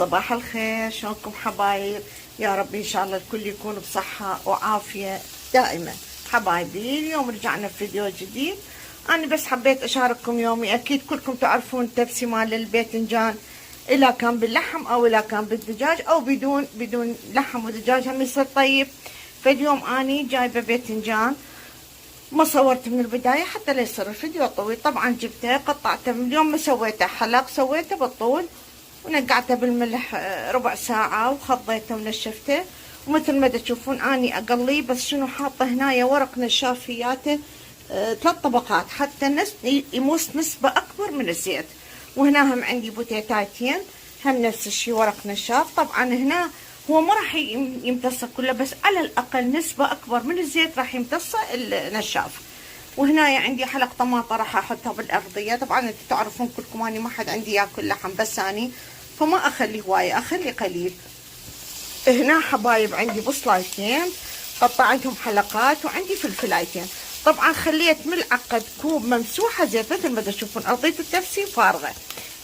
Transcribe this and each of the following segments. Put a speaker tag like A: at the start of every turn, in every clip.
A: صباح الخير، شلونكم حبايب؟ يا رب ان شاء الله الكل يكون بصحة وعافية دائما. حبايبي اليوم رجعنا في فيديو جديد. انا بس حبيت اشارككم يومي. اكيد كلكم تعرفون تبسي مال الباذنجان، اذا كان باللحم او اذا كان بالدجاج او بدون لحم ودجاج هم يصير طيب. فاليوم اني جايبه باذنجان، ما صورت من البداية حتى لا يصير الفيديو طويل. طبعا جبته قطعته، اليوم ما سويته حلق، سويته بالطول ونقعته بالملح ربع ساعة وخضيته ونشفته. ومثل ما تشوفون اني اقليه، بس شنو حاطه هنايا ورق نشاف فياته 3 طبقات حتى يموس نسبة اكبر من الزيت. وهنا هم عندي بوتيتايتين هم نفس الشي ورق نشاف. طبعا هنا هو ما راح يمتصه كله، بس على الاقل نسبة اكبر من الزيت راح يمتصه النشاف. وهنا عندي حلق طماطة راح احطها بالارضية. طبعا انتم تعرفون كلكم اني ما حد عندي ياكل لحم، بس اني فما اخلي هواية، اخلي قليل. هنا حبايب عندي بصلايتين قطعتهم حلقات، وعندي فلفلايتين. طبعا خليت ملعقة كوب ممسوحة زيت، مثل ما تشوفون ارضية التفسير فارغة،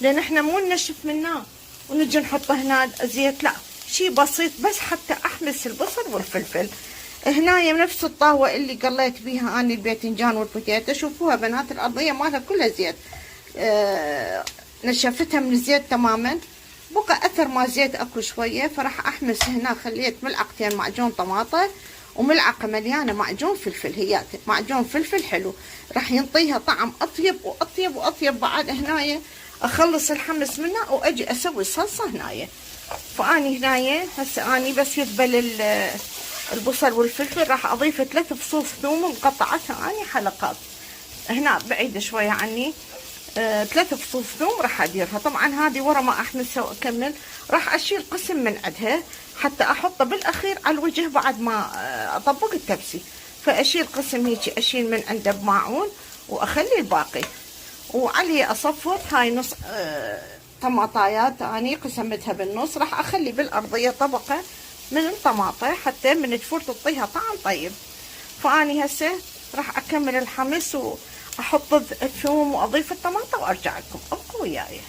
A: لان احنا مو ننشف منه ونجي نحط هنا زيت، لا شي بسيط بس حتى احمس البصل والفلفل. هنا نفس الطاوة اللي قليت بيها اني الباذنجان والبوتيتو، شوفوها بنات الارضية مالها كلها زيت. نشفتها من الزيت تماما، بقى اثر ما زيت اكو شوية. فراح احمس هنا، خليت ملعقتين معجون طماطة وملعقة مليانة معجون فلفل، هي معجون فلفل حلو راح ينطيها طعم اطيب واطيب واطيب. بعد هنايا اخلص الحمس منها واجي اسوي الصلصة هنايا. فاني هنايا هسه اني بس يذبل البصل والفلفل، راح اضيف 3 فصوص ثوم مقطعتها اني حلقات. هنا بعيدة شوية عني 3 فصوص ثوم راح اديرها. طبعا هذه ورا ما احمسها واكمل راح اشيل قسم من عندها حتى احطه بالاخير على الوجه بعد ما اطبق التبسي. فاشيل قسم هيك، اشيل من عنده بماعون واخلي الباقي. وعليه اصفر هاي نص طماطايات اني قسمتها بالنص، راح اخلي بالارضية طبقة من الطماطة حتى من تفور تعطيها طعم طيب. فاني هسه راح اكمل الحمص واحط الثوم واضيف الطماطة وارجع لكم، ابقوا وياي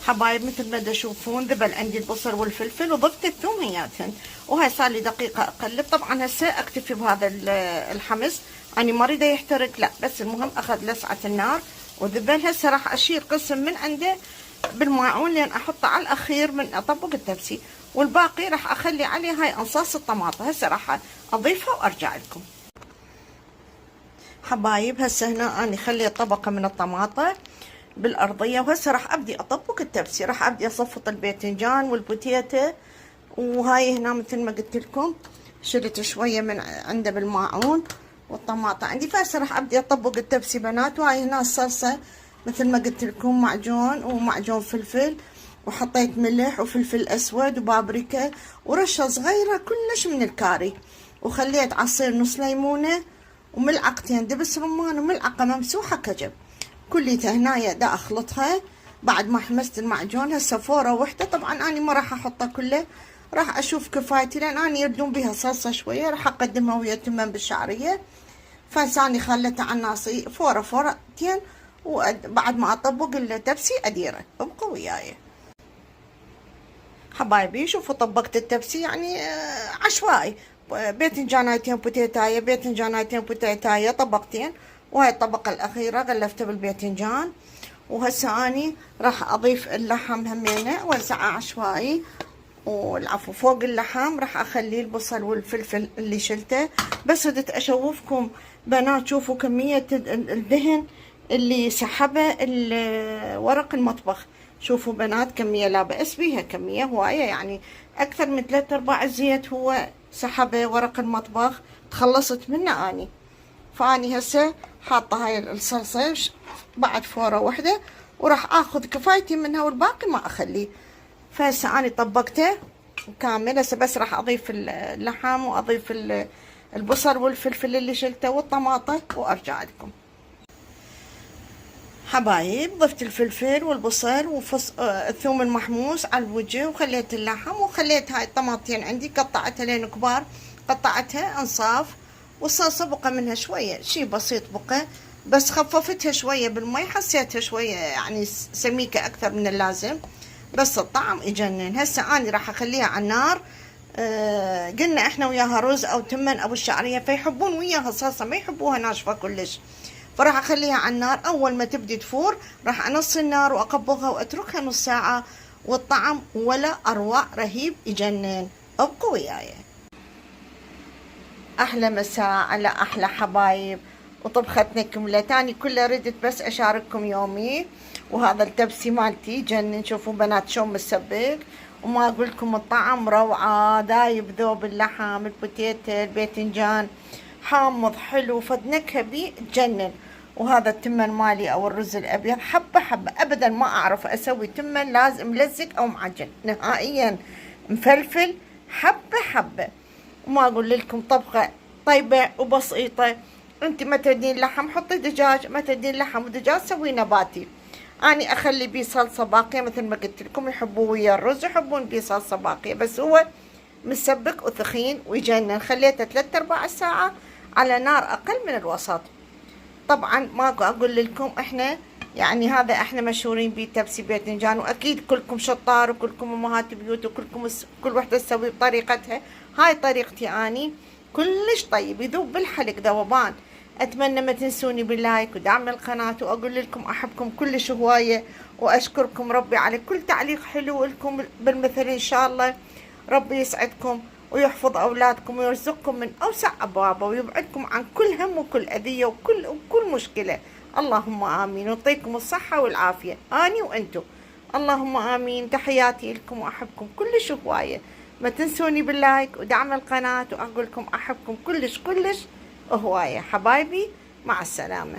A: حبايب. مثل ما تشوفون ذبل عندي البصل والفلفل وضفت الثوم هياتهن، وهاي صار لي دقيقة اقلب. طبعا هسه اكتفي بهذا الحمص، اني ما اريده يحترق لا، بس المهم اخذ لسعة النار وذبل. هسه راح اشيل قسم من عنده بالماعون لين احطه على الاخير من اطبق التبسي، والباقي راح اخلي عليه هاي انصاص الطماطة. هسه راح اضيفها وارجع لكم حبايب. هسه هنا اني خليت طبقة من الطماطة بالارضية، وهسه راح ابدي اطبق التبسي. راح ابدي اصفط الباذنجان والبوتيتو، وهاي هنا مثل ما قلت لكم شلت شوية من عنده بالماعون والطماطة عندي. فهسه راح ابدي اطبق التبسي بنات. وهاي هنا الصلصة مثل ما قلت لكم معجون ومعجون فلفل، وحطيت ملح وفلفل اسود وبابريكا ورشة صغيرة كلش من الكاري، وخليت عصير نص ليمونة وملعقتين دبس رمان وملعقة ممسوحة كجب. كليتها هنايا دا اخلطها بعد ما حمست المعجون. هسه فورة وحدة. طبعا اني ما راح احطها كله، راح اشوف كفايتي لان اني يردون بيها صلصة شوية، راح اقدمها ويا تمن بالشعرية. فاني خليتها على الناصي فورتين، وبعد ما اطبق التبسي اديره. ابقوا وياي حبايبي. شوفوا طبقت التبسي يعني عشوائي، باذنجانايتين بوتيتاية، باذنجانايتين بوتيتاية طبقتين، وهاي الطبقة الأخيرة غلفته بالباذنجان. وهسه اني راح اضيف اللحم همينه وزعه عشوائي، والعفو فوق اللحم راح اخلي البصل والفلفل اللي شلته. بس بدت اشوفكم بنات، شوفوا كمية الدهن اللي سحبه ورق المطبخ. شوفوا بنات كمية لا بأس بيها، كمية هواية يعني اكثر من 3/4 الزيت هو سحبه ورق المطبخ، تخلصت منه اني. فاني هسه حاطه هاي الصلصة بعد فورة وحدة، وراح اخذ كفايتي منها والباقي ما اخليه. فهسه اني طبقته كامل. هسه بس راح اضيف اللحم واضيف البصل والفلفل اللي شلته والطماطة وارجع لكم حبايب. ضفت الفلفل والبصل الثوم المحموس على الوجه، وخليت اللحم، وخليت هاي الطماطين عندي قطعتها لين كبار، قطعتها انصاف. والصلصة بقى منها شوية شي بسيط بقى، بس خففتها شوية بالمي، حسيتها شوية يعني سميكة أكثر من اللازم. بس الطعم يجنن. هسه اني راح اخليها على النار. قلنا احنا وياها رز او تمن او الشعريه، فيحبون وياها صلصه، ما يحبوها ناشفه كلش. فراح اخليها على النار. اول ما تبدي تفور راح انص النار واقبضها واتركها نص ساعه، والطعم ولا اروع، رهيب يجنن. ابقوا وياي. احلى مساء على احلى حبايب، وطبختنا كملت. اني كلها ردت بس اشارككم يومي. وهذا التبسي مالتي جنن، شوفوا بنات شلون مسبك، وما اقول لكم الطعم روعه، دايب ذوب اللحم، البوتيتا، الباذنجان، حامض حلو، فد نكهه بيه تجنن. وهذا التمن مالي او الرز الابيض حبه حبه، ابدا ما اعرف اسوي تمن لازم ملزق او معجن نهائيا، مفلفل حبه حبه. وما اقول لكم طبخه طيبه وبسيطه. انت ما تدين لحم حطي دجاج، ما تدين لحم ودجاج سوي نباتي. اني اخلي بيه صلصه باقيه مثل ما قلت لكم، يحبوه ويا الرز، يحبون بيه صلصه باقيه، بس هو مسبك وثخين ويجنن. خليته 3/4 ساعه على نار اقل من الوسط. طبعا ما اقول لكم احنا يعني هذا احنا مشهورين بيه تبسي باذنجان، واكيد كلكم شطار وكلكم امهات بيوت، وكلكم كل وحده تسوي بطريقتها. هاي طريقتي اني، كلش طيب، يذوب بالحلق ذوبان. اتمنى ما تنسوني باللايك ودعم القناه، واقول لكم احبكم كلش هوايه، واشكركم ربي على كل تعليق حلو لكم بالمثل. ان شاء الله ربي يسعدكم ويحفظ أولادكم ويرزقكم من أوسع أبوابه، ويبعدكم عن كل هم وكل أذية وكل مشكلة. اللهم آمين، ويعطيكم الصحة والعافية أني وأنتو. اللهم آمين. تحياتي لكم وأحبكم كلش هواية. ما تنسوني باللايك ودعم القناة، وأقول لكم أحبكم كلش كلش هواية حبايبي. مع السلامة.